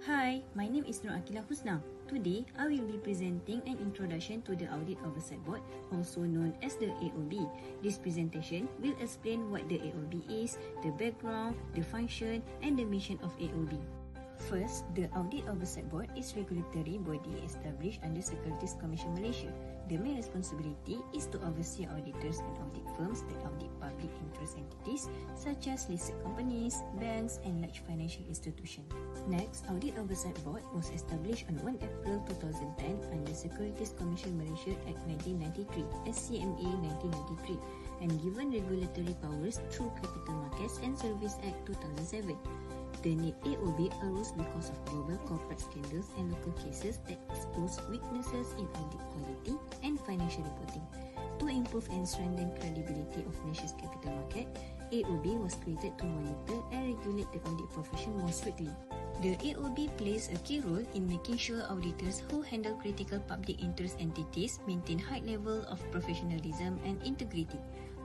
Hi, my name is Nur Akila Husna. Today, I will be presenting an introduction to the Audit Oversight Board, also known as the AOB. This presentation will explain what the AOB is, the background, the function, and the mission of AOB. First, the Audit Oversight Board is a regulatory body established under Securities Commission Malaysia. The main responsibility is to oversee auditors and audit firms that audit public interest entities such as listed companies, banks, and large financial institutions. Next, Audit Oversight Board was established on 1 April 2010 under Securities Commission Malaysia Act 1993, SCMA 1993, and given regulatory powers through Capital Markets and Services Act 2007. The need AOB arose because of global corporate scandals and local cases that expose weaknesses in audit quality and financial reporting. To improve and strengthen credibility of Malaysia's capital market, AOB was created to monitor and regulate the audit profession more strictly. The AOB plays a key role in making sure auditors who handle critical public interest entities maintain high level of professionalism and integrity.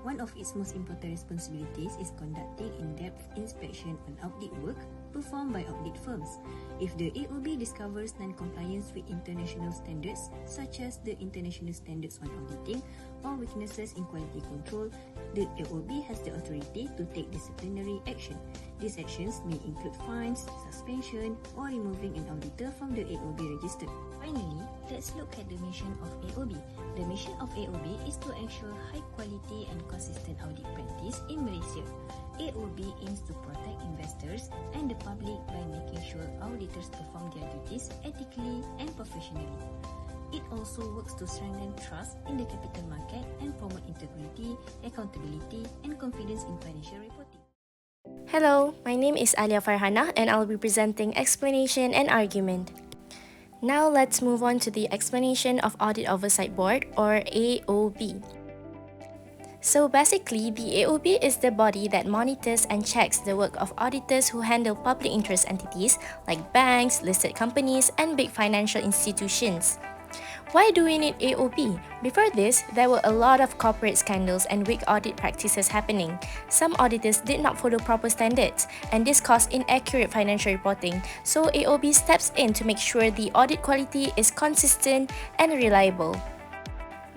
One of its most important responsibilities is conducting in-depth inspection on audit work performed by audit firms. If the AOB discovers non-compliance with international standards, such as the International Standards on Auditing, or weaknesses in quality control, the AOB has the authority to take disciplinary action. These actions may include fines, suspension, or removing an auditor from the AOB register. Finally, let's look at the mission of AOB. The mission of AOB is to ensure high quality and consistent audit practice in Malaysia. AOB aims to protect investors and the public by making sure auditors perform their duties ethically and professionally. It also works to strengthen trust in the capital market and promote integrity, accountability, and confidence in financial reporting. Hello, my name is Alia Farhana and I'll be presenting explanation and argument. Now let's move on to the explanation of Audit Oversight Board or AOB. So basically, the AOB is the body that monitors and checks the work of auditors who handle public interest entities like banks, listed companies, and big financial institutions. Why do we need AOB? Before this, there were a lot of corporate scandals and weak audit practices happening. Some auditors did not follow proper standards, and this caused inaccurate financial reporting. So AOB steps in to make sure the audit quality is consistent and reliable.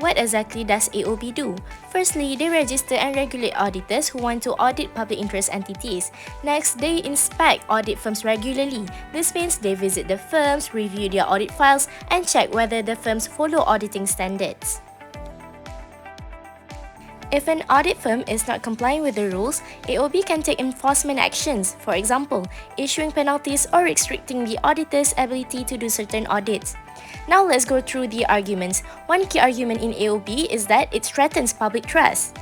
What exactly does AOB do? Firstly, they register and regulate auditors who want to audit public interest entities. Next, they inspect audit firms regularly. This means they visit the firms, review their audit files, and check whether the firms follow auditing standards. If an audit firm is not complying with the rules, AOB can take enforcement actions, for example, issuing penalties or restricting the auditor's ability to do certain audits. Now let's go through the arguments. One key argument in AOB is that it threatens public trust.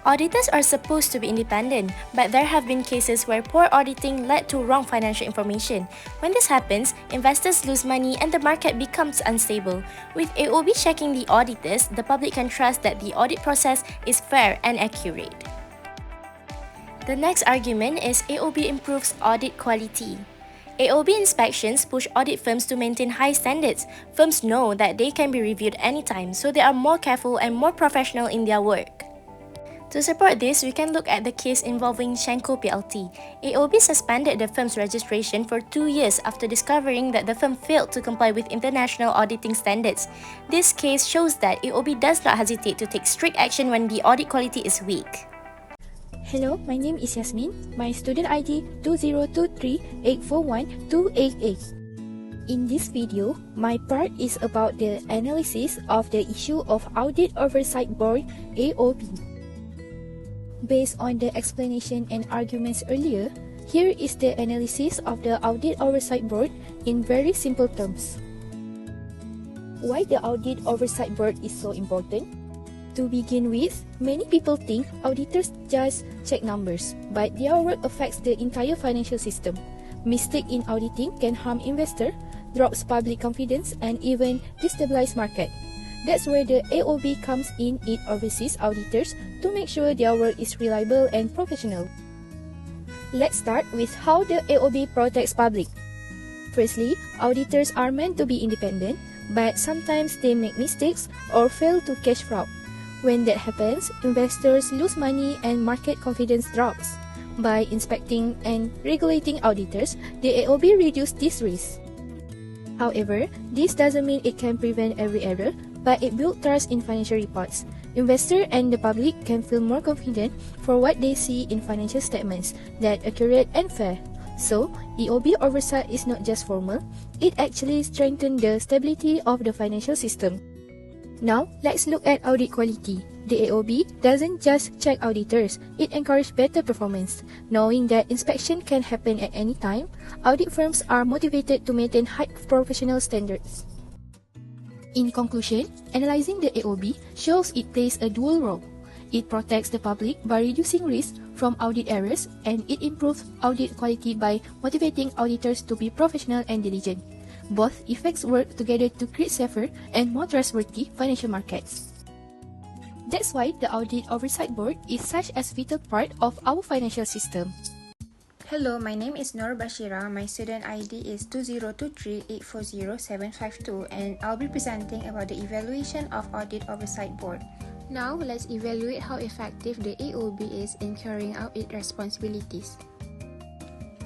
Auditors are supposed to be independent, but there have been cases where poor auditing led to wrong financial information. When this happens, investors lose money and the market becomes unstable. With AOB checking the auditors, the public can trust that the audit process is fair and accurate. The next argument is AOB improves audit quality. AOB inspections push audit firms to maintain high standards. Firms know that they can be reviewed anytime, so they are more careful and more professional in their work. To support this, we can look at the case involving Shenko PLT. AOB suspended the firm's registration for 2 years after discovering that the firm failed to comply with international auditing standards. This case shows that AOB does not hesitate to take strict action when the audit quality is weak. Hello, my name is Yasmin. My student ID 2023841288. In this video, my part is about the analysis of the issue of Audit Oversight Board AOB. Based on the explanation and arguments earlier, here is the analysis of the Audit Oversight Board in very simple terms. Why the Audit Oversight Board is so important? To begin with, many people think auditors just check numbers, but their work affects the entire financial system. Mistake in auditing can harm investor, drops public confidence, and even destabilize market. That's where the AOB comes in. It oversees auditors to make sure their work is reliable and professional. Let's start with how the AOB protects public. Firstly, auditors are meant to be independent, but sometimes they make mistakes or fail to catch fraud. When that happens, investors lose money and market confidence drops. by inspecting and regulating auditors, the AOB reduces this risk. However, this doesn't mean it can prevent every error, but it builds trust in financial reports. Investors and the public can feel more confident for what they see in financial statements that are accurate and fair. So, AOB oversight is not just formal, it actually strengthens the stability of the financial system. Now, let's look at audit quality. The AOB doesn't just check auditors, it encourages better performance. Knowing that inspection can happen at any time, audit firms are motivated to maintain high professional standards. In conclusion, analyzing the AOB shows it plays a dual role. It protects the public by reducing risk from audit errors, and it improves audit quality by motivating auditors to be professional and diligent. Both effects work together to create safer and more trustworthy financial markets. That's why the Audit Oversight Board is such a vital part of our financial system. Hello, my name is Nur Bashira. My student ID is 2023840752 and I'll be presenting about the evaluation of Audit Oversight Board. Now, let's evaluate how effective the AOB is in carrying out its responsibilities.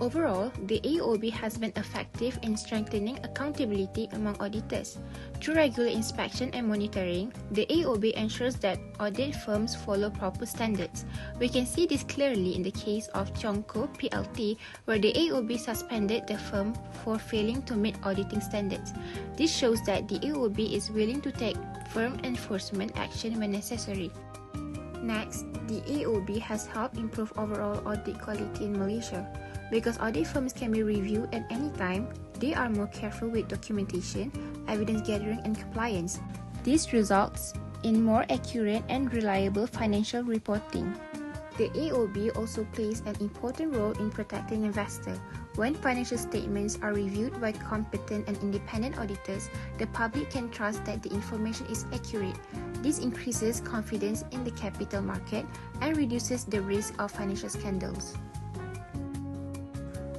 Overall, the AOB has been effective in strengthening accountability among auditors. Through regular inspection and monitoring, the AOB ensures that audit firms follow proper standards. We can see this clearly in the case of Chongco PLT, where the AOB suspended the firm for failing to meet auditing standards. This shows that the AOB is willing to take firm enforcement action when necessary. Next, the AOB has helped improve overall audit quality in Malaysia. Because audit firms can be reviewed at any time, they are more careful with documentation, evidence gathering, and compliance. This results in more accurate and reliable financial reporting. The AOB also plays an important role in protecting investors. When financial statements are reviewed by competent and independent auditors, the public can trust that the information is accurate. This increases confidence in the capital market and reduces the risk of financial scandals.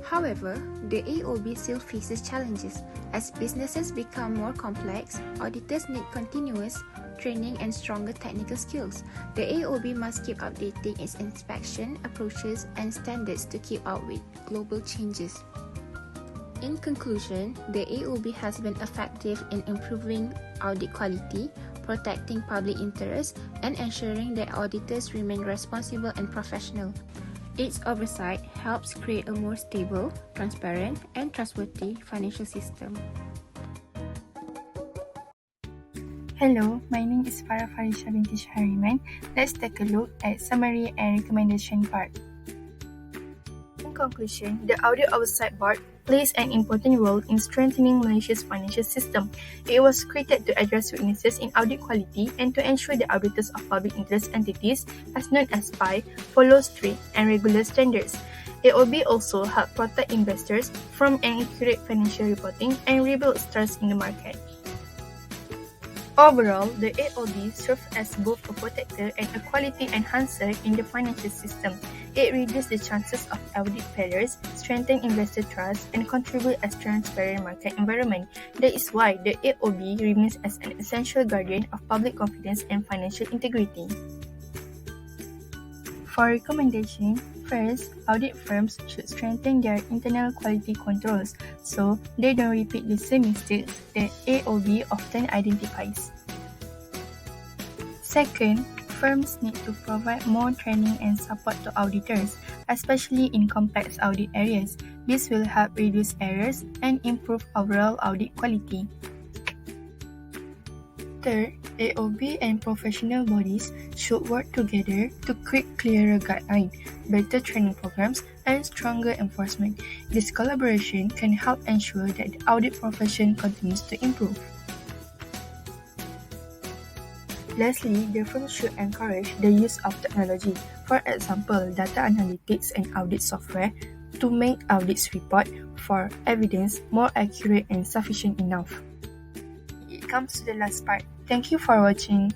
However, the AOB still faces challenges. As businesses become more complex, auditors need continuous training and stronger technical skills. The AOB must keep updating its inspection approaches and standards to keep up with global changes. In conclusion, the AOB has been effective in improving audit quality, protecting public interest, and ensuring that auditors remain responsible and professional. Its oversight helps create a more stable, transparent, and trustworthy financial system. Hello, my name is Farah Farisha binti Shahriman. Let's take a look at summary and recommendation part. In conclusion, the Audit Oversight Board plays an important role in strengthening Malaysia's financial system. It was created to address weaknesses in audit quality and to ensure the auditors of public interest entities, as known as PI, follow strict and regular standards. AOB also helps protect investors from inaccurate financial reporting and rebuild trust in the market. Overall, the AOB serves as both a protector and a quality enhancer in the financial system. It reduces the chances of audit failures, strengthens investor trust, and contributes a transparent market environment. That is why the AOB remains as an essential guardian of public confidence and financial integrity. For recommendation, first, audit firms should strengthen their internal quality controls so they don't repeat the same mistakes that AOB often identifies. Second, firms need to provide more training and support to auditors, especially in complex audit areas. This will help reduce errors and improve overall audit quality. Third, AOB and professional bodies should work together to create clearer guidelines, better training programs, and stronger enforcement. This collaboration can help ensure that the audit profession continues to improve. Lastly, the firm should encourage the use of technology, for example, data analytics and audit software, to make audits report for evidence more accurate and sufficient enough. It comes to the last part. Thank you for watching.